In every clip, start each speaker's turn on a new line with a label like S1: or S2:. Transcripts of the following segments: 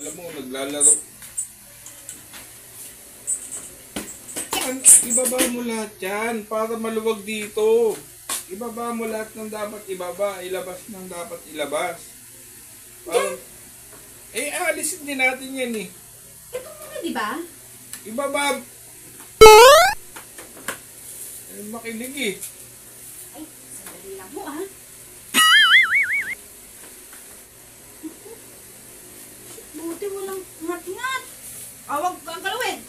S1: Alam mo, naglalaro. Ibaba mo lahat yan para maluwag dito. Ibaba mo lahat ng dapat ibaba. Ilabas ng dapat ilabas. Alisin din natin yan eh.
S2: Ito muna, di ba?
S1: Ibaba. Makinig eh.
S2: Ay, sandali lang mo ah. Buti walang ngat-ngat. Awag kang kalawin.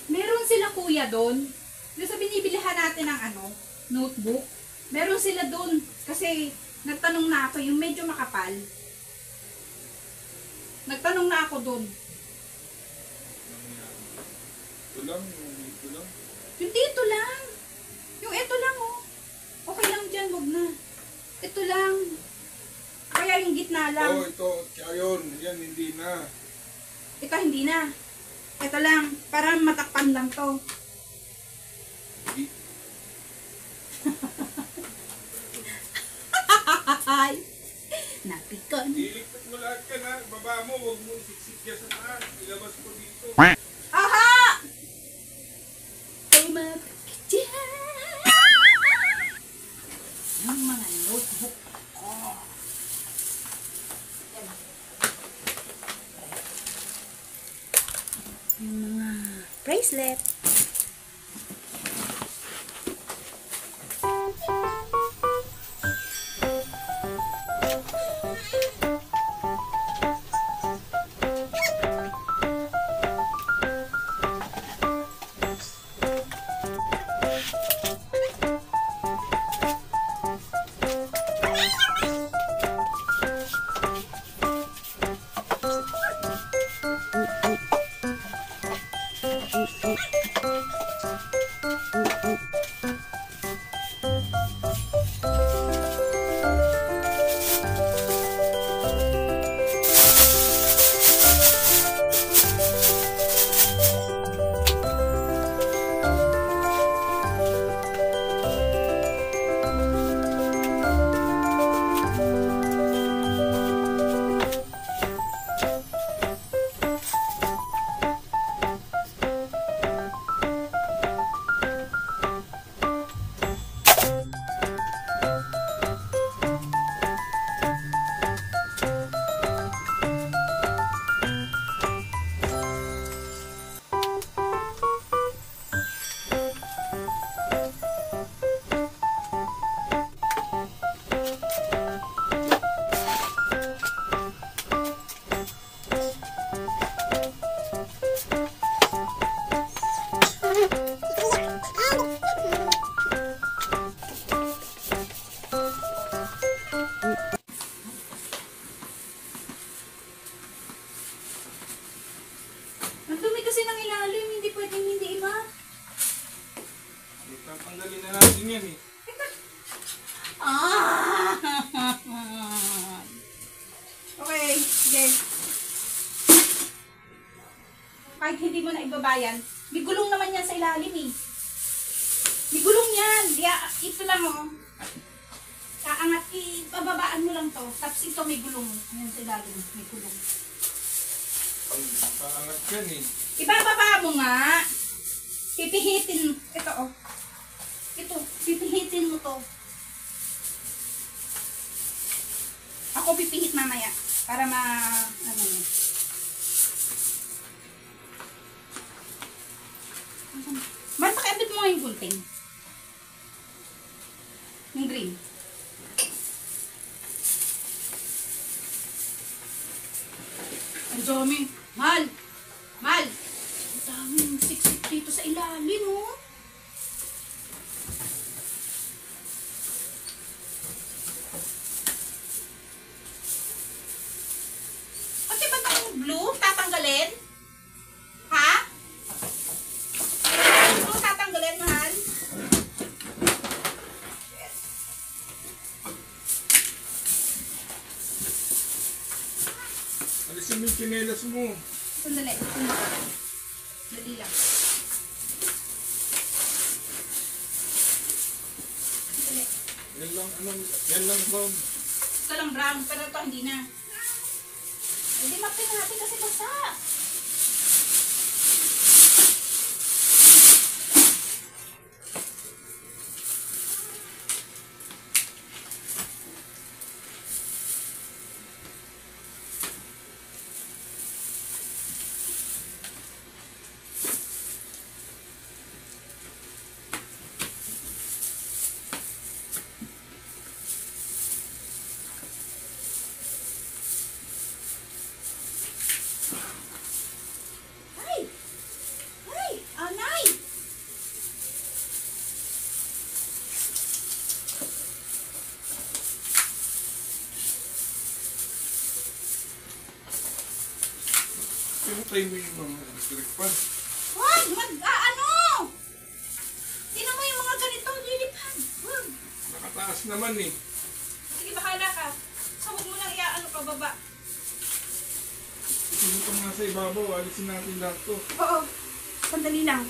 S2: Meron sila kuya doon. Doon sa binibilihan natin ng notebook. Meron sila doon. Kasi nagtanong na ako, yung medyo makapal. Nagtanong na ako doon.
S1: Ito lang, ito lang.
S2: Yung dito lang. Yung ito lang oh. Okay lang dyan, wag na. Ito lang. Kaya yung gitna lang.
S1: Oh, ito. Ayun, yan, hindi na.
S2: Ito hindi na. Ito lang. Para matakpan lang to. Ay. Napikon.
S1: Iligpit mo lahat yan ha. Baba mo, huwag mo siksik yan sa taas. Ilabas ko dito.
S2: Aha! Tumapit yung mga notebook ko. Yung mga bracelet.
S1: Tatanggalin na natin yan eh.
S2: Okay, sige. Kahit hindi mo na ibabayan, may gulong naman yan sa ilalim eh. May gulong yan. Ito lang oh. Kaangat, ibababaan mo lang to. Tapos ito may gulong. Yan sa ilalim, may gulong.
S1: Kaangat yan eh.
S2: Ibababa mo nga. Pipihitin. Ito oh. Ito, pipihitin mo to. Ako pipihit mamaya. Para ano yun. Man, pakiabit mo nga yung gunting. Yung green. Ang dami. Mal! Mal! Ang daming siksik dito sa ilalim, oh.
S1: mo yung tsinelas mo.
S2: Sandali. Dali lang. Sandali.
S1: Yan lang brown.
S2: Ito lang brown, pero ito hindi na. Hindi mapin natin kasi basa. Ay! Ay! Anay!
S1: Pinatay mo yung mga electric fan.
S2: Huwag! Ano? Tingnan mo yung mga ganitong lilipad. Huwag!
S1: Nakataas naman eh.
S2: Sige, bahala ka. So, huwag mo nang iaano pababa.
S1: Ito nga sa ibabaw, alisin natin lahat to.
S2: Oo. Sandali lang.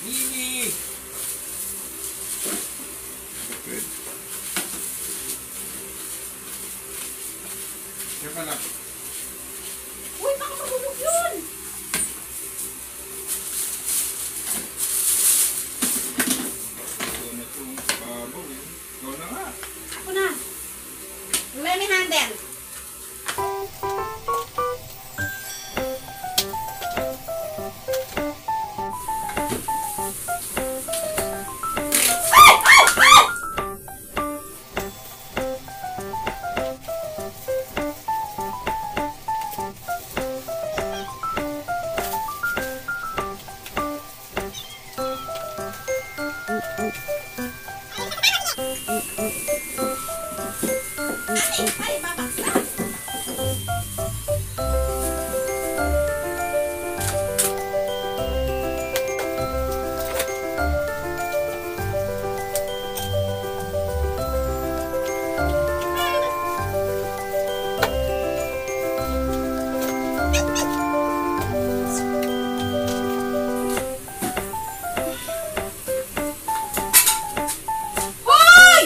S1: Mimi! Okay. Yan ka lang.
S2: Uy, baka mahulog yun!
S1: Ito na itong ibabaw eh. Ikaw na nga.
S2: Ako na. Let me handle. Ay! Ay! Ay! Ay, babaksak! Hoy!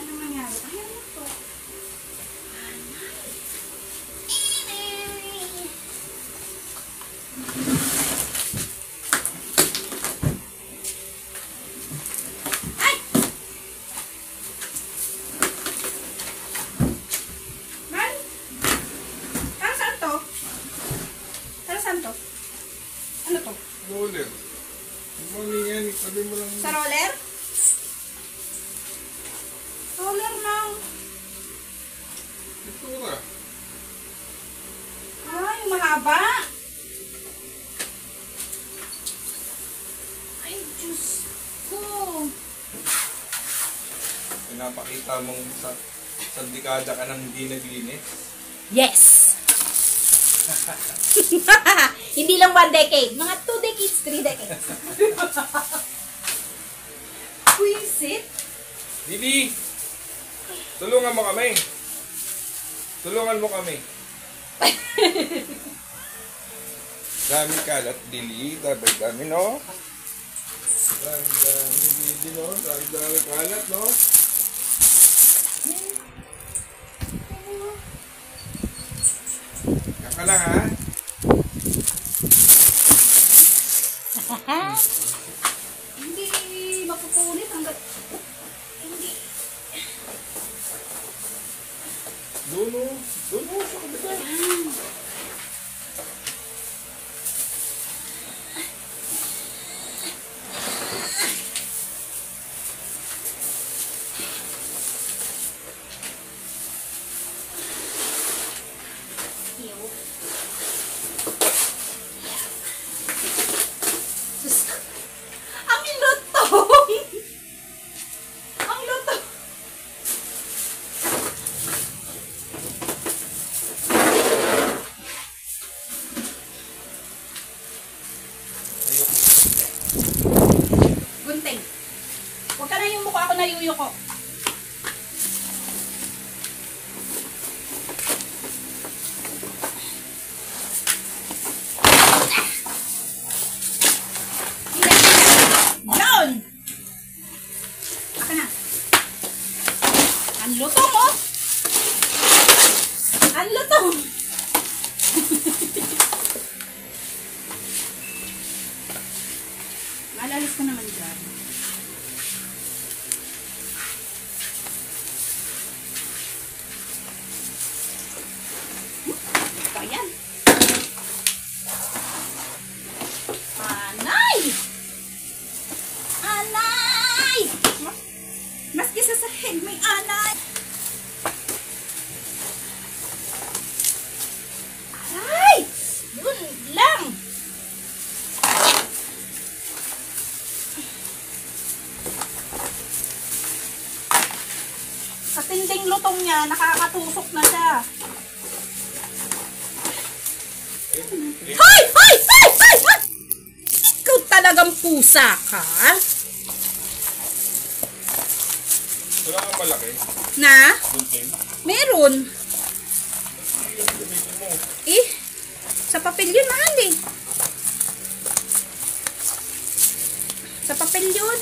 S2: Ano nangyari? Ayaw mo to. Ay! Man? Para saan to? Para saan to? Ano to?
S1: Roller. Ang mali yan, sabi mo lang.
S2: Sa roller? Roller ng...
S1: Ito na.
S2: Ay, mahaba. Ay, Diyos ko.
S1: Pinapakita mong sa dekada ka nang hindi naglinis.
S2: Yes! Hindi lang 1 decade. Mga 2 decades, 3 decades. Puisit?
S1: Didi! Tulungan mo kami. Tulungan mo kami. Dami kalat, Dili. Dami, no? Dami, Dili, no? Dami kalat, no? Yan ka lang, ha?
S2: Hindi mapupunit hanggat... Hindi.
S1: Doon, sa kabila.
S2: Ew. Sus. Ang lutong! nayuyuko. Yan! Aka na. Ang lutong, oh! Ang lutong! Malalis ko naman dyan. Ito yan. Anay! Anay! Maski sa sahig may anay. Aray! Dun lang. Sa tinding lutong niya, nakakatusok na siya. Hoy! Hoy! Hoy! Hoy! Hoy! Ikaw talagang pusa ka?
S1: Wala kang malaki.
S2: Na?
S1: Buntin.
S2: Meron.
S1: Yung gamitin mo.
S2: Eh, sa papel yun, mahal eh. Sa papel yun.